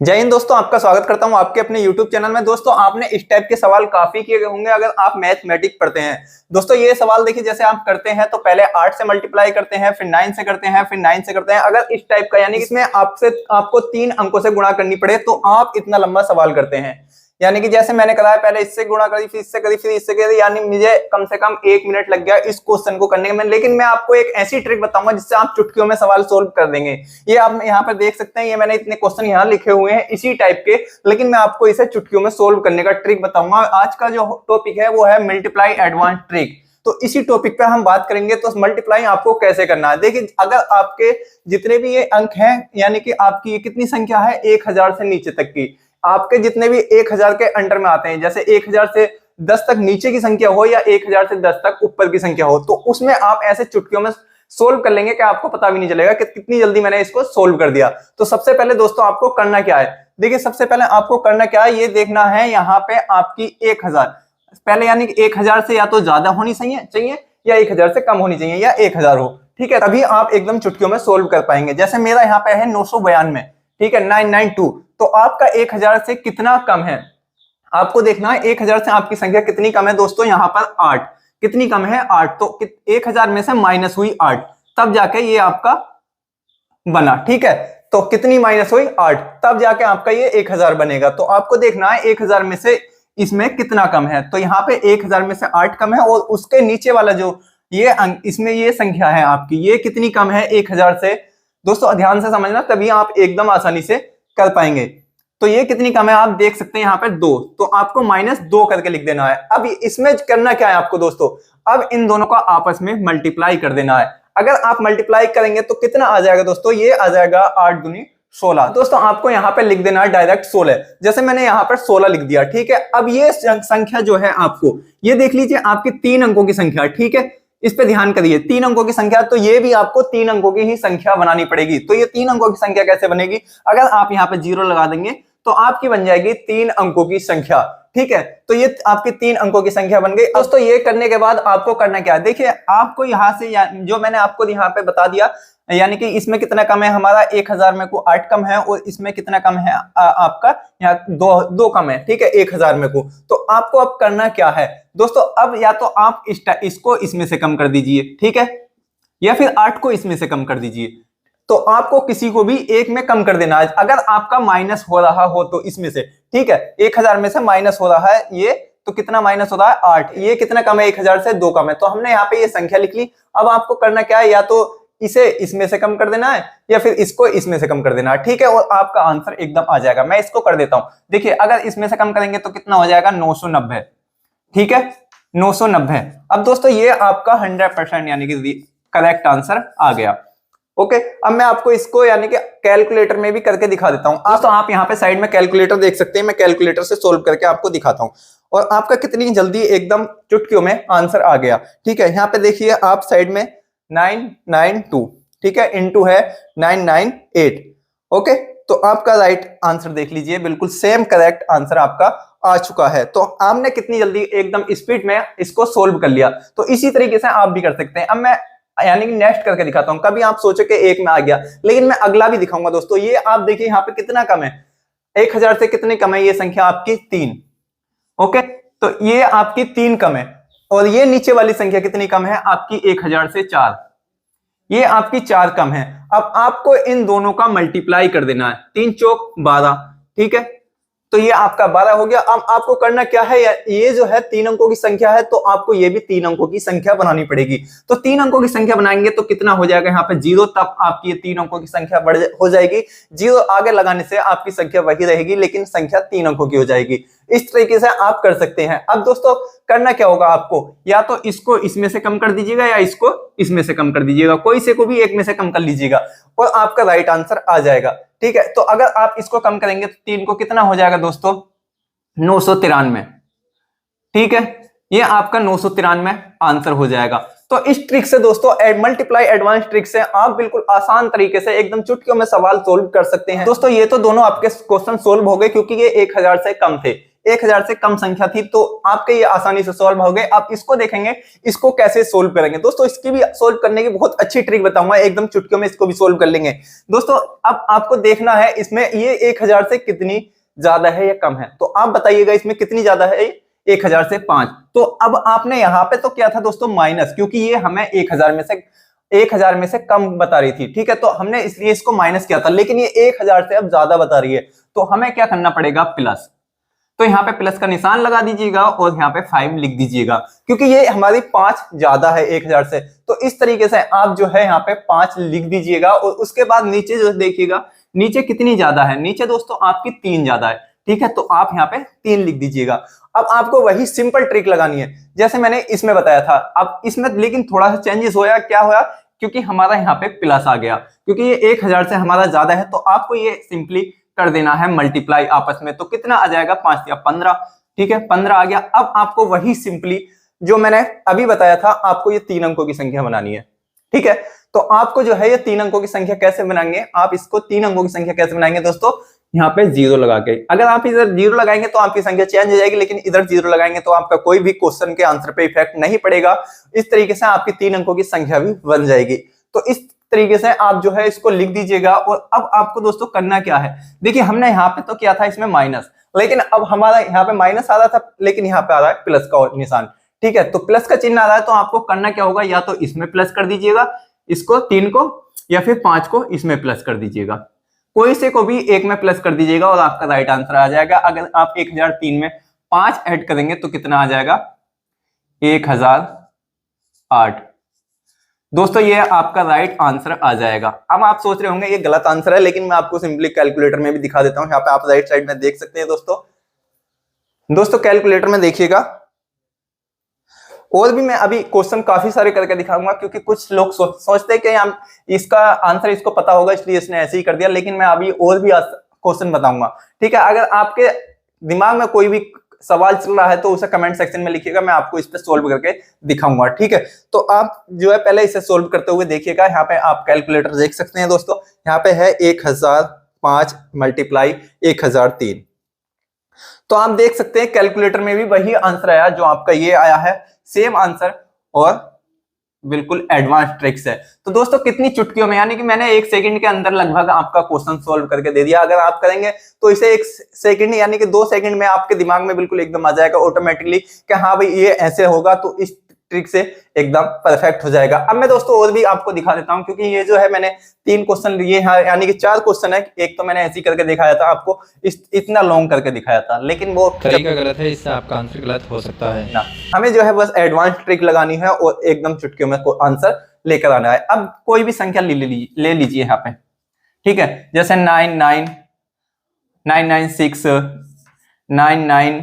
जय हिंद दोस्तों, आपका स्वागत करता हूं आपके अपने YouTube चैनल में। दोस्तों, आपने इस टाइप के सवाल काफी किए होंगे अगर आप मैथमेटिक्स पढ़ते हैं। दोस्तों, ये सवाल देखिए, जैसे आप करते हैं तो पहले 8 से मल्टीप्लाई करते हैं, फिर 9 से करते हैं, फिर 9 से करते हैं। अगर इस टाइप का यानी इसमें आपको 3 अंकों से गुणा करनी पड़े तो आप इतना लंबा सवाल करते हैं। यानी कि जैसे मैंने कराया, पहले इससे गुणा करी, फिर इससे करी, फिर इससे करी, यानी मुझे कम से कम 1 मिनट लग गया इस क्वेश्चन को करने में। लेकिन मैं आपको एक ऐसी ट्रिक बताऊंगा जिससे आप चुटकियों में सवाल सोल्व कर देंगे। ये आप यहाँ पर देख सकते हैं, ये मैंने इतने क्वेश्चन यहाँ लिखे हुए हैं इसी टाइप के, लेकिन मैं आपको इसे चुटकियों में सोल्व करने का ट्रिक बताऊंगा। आज का जो टॉपिक है वो है मल्टीप्लाई एडवांस ट्रिक। तो इसी टॉपिक पे हम बात करेंगे। तो मल्टीप्लाई आपको कैसे करना है, देखिए, अगर आपके जितने भी ये अंक हैं, यानी कि आपकी ये कितनी संख्या है 1000 से नीचे तक की, आपके जितने भी 1000 के अंडर में आते हैं, जैसे 1000 से 10 तक नीचे की संख्या हो या 1000 से 10 तक ऊपर की संख्या हो, तो उसमें आप ऐसे चुटकियों में सोल्व कर लेंगे कि आपको पता भी नहीं चलेगा कि कितनी जल्दी मैंने इसको सोल्व कर दिया। तो सबसे पहले दोस्तों आपको करना क्या है, देखिए, सबसे पहले आपको करना क्या है, ये देखना है यहाँ पे आपकी 1000 पहले, यानी कि 1000 से या तो ज्यादा होनी चाहिए या 1000 से कम होनी चाहिए या 1000 हो, ठीक है, तभी आप एकदम चुटकियों में सोल्व कर पाएंगे। जैसे मेरा यहाँ पे है 992, ठीक है, 992, तो आपका 1000 से कितना कम है आपको देखना है। 1000 से आपकी संख्या कितनी कम है दोस्तों, यहाँ पर 8, कितनी कम है 8, तो 1000 में से माइनस हुई 8, तब जाके ये आपका बना, ठीक है। तो कितनी माइनस हुई 8, तब जाके आपका ये 1000 बनेगा। तो आपको देखना है 1000 में से इसमें कितना कम है, तो यहाँ पे 1000 में से 8 कम है, और उसके नीचे वाला जो ये अंक, इसमें ये संख्या है आपकी, ये कितनी कम है 1000 से। दोस्तों ध्यान से समझना, तभी आप एकदम आसानी से कर पाएंगे। तो ये कितनी कम है आप देख सकते हैं यहाँ पे 2, तो आपको -2 करके लिख देना है। अब इसमें करना क्या है आपको दोस्तों, अब इन दोनों का आपस में मल्टीप्लाई कर देना है। अगर आप मल्टीप्लाई करेंगे तो कितना आ जाएगा दोस्तों, ये आ जाएगा 8 दूनी 16। दोस्तों आपको यहाँ पे लिख देना है डायरेक्ट 16, जैसे मैंने यहाँ पर 16 लिख दिया, ठीक है। अब ये संख्या जो है आपको, ये देख लीजिए आपकी 3 अंकों की संख्या, ठीक है, इस पे ध्यान करिए, 3 अंकों की संख्या, तो ये भी आपको 3 अंकों की ही संख्या बनानी पड़ेगी। तो ये 3 अंकों की संख्या कैसे बनेगी, अगर आप यहाँ पे 0 लगा देंगे तो आपकी बन जाएगी 3 अंकों की संख्या, ठीक है। तो ये आपकी 3 अंकों की संख्या बन गई। दोस्तों ये करने के बाद आपको करना क्या है, देखिए, आपको यहाँ से जो मैंने आपको यहाँ पे बता दिया, यानी कि इसमें कितना कम है हमारा 1000 में को 8 कम है, और इसमें कितना कम है आपका यहाँ 2 कम है, ठीक है, 1000 में को। तो आपको अब करना क्या है दोस्तों, अब या तो आप इसको इसमें से कम कर दीजिए, ठीक है, या फिर 8 को इसमें से कम कर दीजिए। तो आपको किसी को भी एक में कम कर देना है। अगर आपका माइनस हो रहा हो तो इसमें से, ठीक है, 1000 में से माइनस हो रहा है ये, तो कितना माइनस हो रहा है 8, ये कितना कम है 1000 से 2 कम है, तो हमने यहाँ पे ये संख्या लिख ली। अब आपको करना क्या है, या तो इसे इसमें से कम कर देना है या फिर इसको इसमें से कम कर देना है, ठीक है, और आपका आंसर एकदम आ जाएगा। मैं इसको कर देता हूं, देखिए, अगर इसमें से कम करेंगे तो कितना हो जाएगा 990, ठीक है, 990। अब दोस्तों ये आपका 100% यानी कि करेक्ट आंसर आ गया। ओके, अब मैं आपको इसको यानी कि कैलकुलेटर में भी करके दिखा देता हूं। आज तो आप यहाँ पे साइड में कैलकुलेटर देख सकते हैं, मैं कैलकुलेटर से सोल्व करके आपको दिखाता हूं, और आपका कितनी जल्दी एकदम चुटकियों में आंसर आ गया, ठीक है। यहाँ पे देखिए आप साइड में 992, ठीक है, इंटू है 998, ओके, तो आपका राइट आंसर देख लीजिए, बिल्कुल सेम करेक्ट आंसर आपका आ चुका है। तो आपने कितनी जल्दी एकदम स्पीड में इसको सोल्व कर लिया। तो इसी तरीके से आप भी कर सकते हैं। अब मैं यानी कि नेक्स्ट करके दिखाता हूं। कभी आप सोचो कि 1 में आ गया, लेकिन मैं अगला भी दिखाऊंगा दोस्तों। ये आप देखिए यहाँ पे कितना कम है, 1000 से कितनी कम है ये संख्या आपकी 3, ओके, तो ये आपकी 3 कम है, और ये नीचे वाली संख्या कितनी कम है आपकी 1000 से 4, ये आपकी 4 कम है। अब आपको इन दोनों का मल्टीप्लाई कर देना है, 3 चौक 12, ठीक है, तो ये आपका 12 हो गया। अब आपको करना क्या है, ये जो है 3 अंकों की संख्या है, तो आपको ये भी 3 अंकों की संख्या बनानी पड़ेगी। तो 3 अंकों की संख्या बनाएंगे तो कितना हो जाएगा यहाँ पे 0, तब आपकी ये 3 अंकों की संख्या हो जाएगी। 0 आगे लगाने से आपकी संख्या वही रहेगी, लेकिन संख्या 3 अंकों की हो जाएगी। इस तरीके से आप कर सकते हैं। अब दोस्तों करना क्या होगा आपको, या तो इसको इसमें से कम कर दीजिएगा या इसको इसमें से कम कर दीजिएगा, कोई से को भी एक में से कम कर लीजिएगा, और आपका राइट आंसर आ जाएगा, ठीक है। तो अगर आप इसको कम करेंगे तो 3 को कितना हो जाएगा दोस्तों 993, ठीक है, ये आपका 993 आंसर हो जाएगा। तो इस ट्रिक से दोस्तों, मल्टीप्लाई एडवांस ट्रिक से आप बिल्कुल आसान तरीके से एकदम चुटकियों में सवाल सोल्व कर सकते हैं। दोस्तों ये तो दोनों आपके क्वेश्चन सोल्व हो गए, क्योंकि ये 1000 से कम थे। 1000 से कम संख्या थी, तो आपके ये आसानी से सॉल्व हो गए। आप इसको देखेंगे, इसको कैसे सोल्व करेंगे दोस्तों। इसकी भी सोल्व करने की बहुत अच्छी ट्रिक बताऊंगा, एकदम चुटकियों में इसको भी सोल्व कर लेंगे दोस्तों। अब आपको देखना है इसमें ये 1000 से कितनी ज्यादा है या कम है, तो आप बताइएगा इसमें कितनी ज्यादा है। 1000 से 5, तो अब आपने यहाँ पे तो किया था दोस्तों माइनस, क्योंकि ये हमें 1000 में से कम बता रही थी, ठीक है, तो हमने इसलिए इसको माइनस किया था। लेकिन ये 1000 से अब ज्यादा बता रही है, तो हमें क्या करना पड़ेगा, प्लस। तो यहाँ पे प्लस का निशान लगा दीजिएगा और यहाँ पे 5 लिख दीजिएगा, क्योंकि ये हमारी 5 ज्यादा है 1000 से। तो इस तरीके से आप जो है यहाँ पे 5 लिख दीजिएगा। और उसके बाद नीचे जो देखिएगा, नीचे कितनी ज्यादा है, नीचे दोस्तों आपकी 3 ज्यादा है, ठीक है, तो आप यहाँ पे 3 लिख दीजिएगा। अब आपको वही सिंपल ट्रिक लगानी है जैसे मैंने इसमें बताया था। अब इसमें लेकिन थोड़ा सा चेंजेस होया, क्या होया, क्योंकि हमारा यहाँ पे प्लस आ गया, क्योंकि ये 1000 से हमारा ज्यादा है, तो आपको ये सिंपली कर देना है मल्टीप्लाई आपस में। तो कितना आ जाएगा, 5 या 15, ठीक है, 15 आ गया। अब आपको वही सिंपली जो मैंने अभी बताया था, आपको ये 3 अंकों की संख्या बनानी है, ठीक है। तो आपको जो है ये 3 अंकों की संख्या कैसे बनाएंगे, आप इसको 3 अंकों की संख्या कैसे बनाएंगे दोस्तों, यहाँ पे 0 लगा के। अगर आप इधर 0 लगाएंगे तो आपकी संख्या चेंज हो जाएगी, लेकिन इधर 0 लगाएंगे तो आपका कोई भी क्वेश्चन के आंसर पे इफेक्ट नहीं पड़ेगा। इस तरीके से आपकी 3 अंकों की संख्या भी बन जाएगी। तो इस तरीके से आप जो है इसको लिख दीजिएगा। और अब आपको दोस्तों करना क्या है, देखिए हमने यहाँ पे तो किया था इसमें माइनस, लेकिन अब हमारा यहाँ पे माइनस आ रहा था, लेकिन यहाँ पे आ रहा है प्लस का निशान, ठीक है। तो प्लस का चिन्ह आ रहा है, तो आपको करना क्या होगा, या तो इसमें प्लस कर दीजिएगा, इसको 3 को, या फिर 5 को इसमें प्लस कर दीजिएगा। कोई से को भी एक में प्लस कर दीजिएगा और आपका राइट आंसर आ जाएगा। अगर आप 1003 में 5 ऐड करेंगे तो कितना आ जाएगा, 1008 दोस्तों, ये आपका राइट आंसर आ जाएगा। अब आप सोच रहे होंगे ये गलत आंसर है, लेकिन मैं आपको सिंपली कैलकुलेटर में भी दिखा देता हूं। यहाँ पे आप राइट साइड में देख सकते हैं दोस्तों कैलकुलेटर में देखिएगा। और भी मैं अभी क्वेश्चन काफी सारे करके दिखाऊंगा, क्योंकि कुछ लोग सोचते हैं कि हम इसका आंसर इसको पता होगा इसलिए इसने ऐसे ही कर दिया, लेकिन मैं अभी और भी क्वेश्चन बताऊंगा, ठीक है। अगर आपके दिमाग में कोई भी सवाल चल रहा है तो उसे कमेंट सेक्शन में लिखिएगा, मैं आपको इस पे सोल्व करके दिखाऊंगा, ठीक है। तो आप जो है पहले इसे सोल्व करते हुए देखिएगा। यहाँ पे आप कैलकुलेटर देख सकते हैं दोस्तों, यहाँ पे है 1005 मल्टीप्लाई 1003। तो आप देख सकते हैं कैलकुलेटर में भी वही आंसर आया जो आपका ये आया है, सेम आंसर, और बिल्कुल एडवांस ट्रिक्स है। तो दोस्तों कितनी चुटकियों में, यानी कि मैंने 1 सेकंड के अंदर लगभग आपका क्वेश्चन सोल्व करके दे दिया। अगर आप करेंगे तो इसे 1 सेकंड यानी कि 2 सेकंड में आपके दिमाग में बिल्कुल एकदम आ जाएगा ऑटोमेटिकली कि हाँ भाई ये ऐसे होगा, तो इस ट्रिक से एकदम परफेक्ट हो जाएगा। अब मैं दोस्तों और भी आपको दिखा देता हूं, क्योंकि ये जो है मैंने 3 क्वेश्चन लिए हैं, यानी कि 4 क्वेश्चन है। एक तो मैंने ऐसे करके दिखाया था आपको, इतना लॉन्ग करके दिखाया था, लेकिन वो तरीका गलत है, इससे आपका आंसर गलत हो सकता है ना। हमें जो है बस एडवांस ट्रिक लगानी है और एकदम चुटकियों में आंसर लेकर आना है। अब कोई भी संख्या ले लीजिए यहाँ पे, ठीक है, जैसे 99, 996, 99,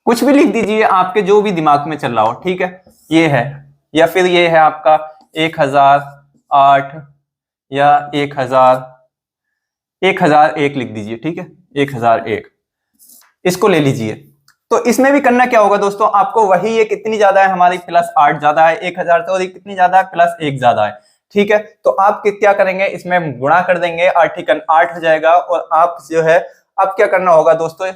कुछ भी लिख दीजिए आपके जो भी दिमाग में चल रहा हो, ठीक है, ये है। या फिर ये है आपका 1008 या 1001 लिख दीजिए, ठीक है, 1001, इसको ले लीजिए। तो इसमें भी करना क्या होगा दोस्तों, आपको वही, ये कितनी ज्यादा है हमारी, +8 ज्यादा है 1000 से, और ये कितनी ज्यादा है, +1 ज्यादा है, ठीक है। तो आप क्या करेंगे, इसमें गुणा कर देंगे, 8 हो जाएगा। और आप जो है अब क्या करना होगा दोस्तों,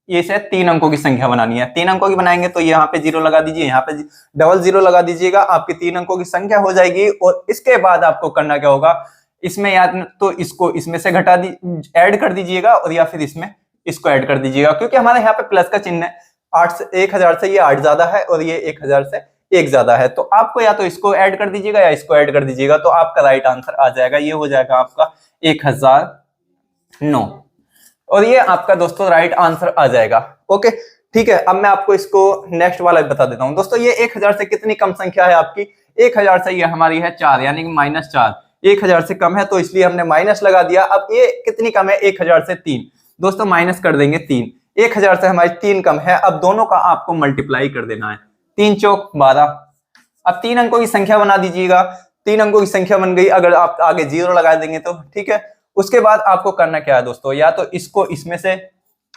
ये से 3 अंकों की संख्या बनानी है। 3 अंकों की बनाएंगे तो यहाँ पे 0 लगा दीजिए, यहाँ पे डबल 0 लगा दीजिएगा, आपकी 3 अंकों की संख्या हो जाएगी। और इसके बाद आपको करना क्या होगा, इसमें या तो इसको इसमें से ऐड कर दीजिएगा, और या फिर इसमें इसको ऐड कर दीजिएगा, क्योंकि हमारे यहाँ पे प्लस का चिन्ह है। 1000 से ये 8 ज्यादा है और ये 1000 से 1 ज्यादा है, तो आपको या तो इसको ऐड कर दीजिएगा या इसको ऐड कर दीजिएगा, तो आपका राइट आंसर आ जाएगा। ये हो जाएगा आपका 1009, और ये आपका दोस्तों राइट आंसर आ जाएगा। ओके, ठीक है। अब मैं आपको इसको नेक्स्ट वाला बता देता हूं दोस्तों। ये 1000 से कितनी कम संख्या है आपकी, 1000 से ये हमारी है 4, यानी कि -4। 1000 से कम है तो इसलिए हमने माइनस लगा दिया। अब ये कितनी कम है, 1000 से 3, दोस्तों माइनस कर देंगे 3। 1000 से हमारी 3 कम है, अब दोनों का आपको मल्टीप्लाई कर देना है, 3 चौक 12। अब 3 अंकों की संख्या बना दीजिएगा, 3 अंकों की संख्या बन गई। अगर आप आगे 0 लगा देंगे तो ठीक है। उसके बाद आपको करना क्या है दोस्तों, या तो इसको इसमें से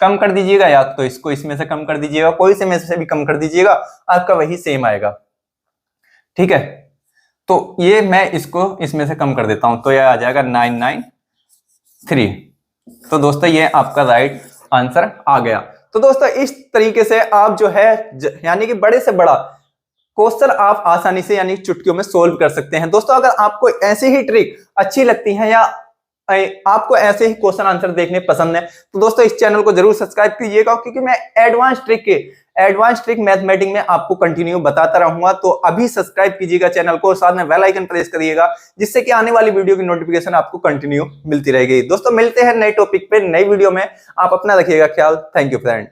कम कर दीजिएगा, या तो इसको इसमें से कम कर दीजिएगा, कोई से में से भी कम कर दीजिएगा, आपका वही सेम आएगा, ठीक है। तो ये मैं इसको इसमें से कम कर देता हूं, तो यह आ जाएगा 993। तो दोस्तों ये आपका राइट आंसर आ गया। तो तो दोस्तों इस तरीके से आप जो है यानी कि बड़े से बड़ा क्वेश्चन आप आसानी से यानी चुटकियों में सोल्व कर सकते हैं। दोस्तों अगर आपको ऐसी ही ट्रिक अच्छी लगती है या आपको ऐसे ही क्वेश्चन आंसर देखने पसंद है तो दोस्तों इस चैनल को जरूर सब्सक्राइब कीजिएगा, क्योंकि मैं एडवांस ट्रिक मैथमेटिक्स में आपको कंटिन्यू बताता रहूंगा। तो अभी सब्सक्राइब कीजिएगा चैनल को, साथ में बेल आइकन प्रेस करिएगा, जिससे कि आने वाली वीडियो की नोटिफिकेशन आपको कंटिन्यू मिलती रहेगी। दोस्तों मिलते हैं नए टॉपिक पे नई वीडियो में। आप अपना रखिएगा ख्याल। Thank you friend.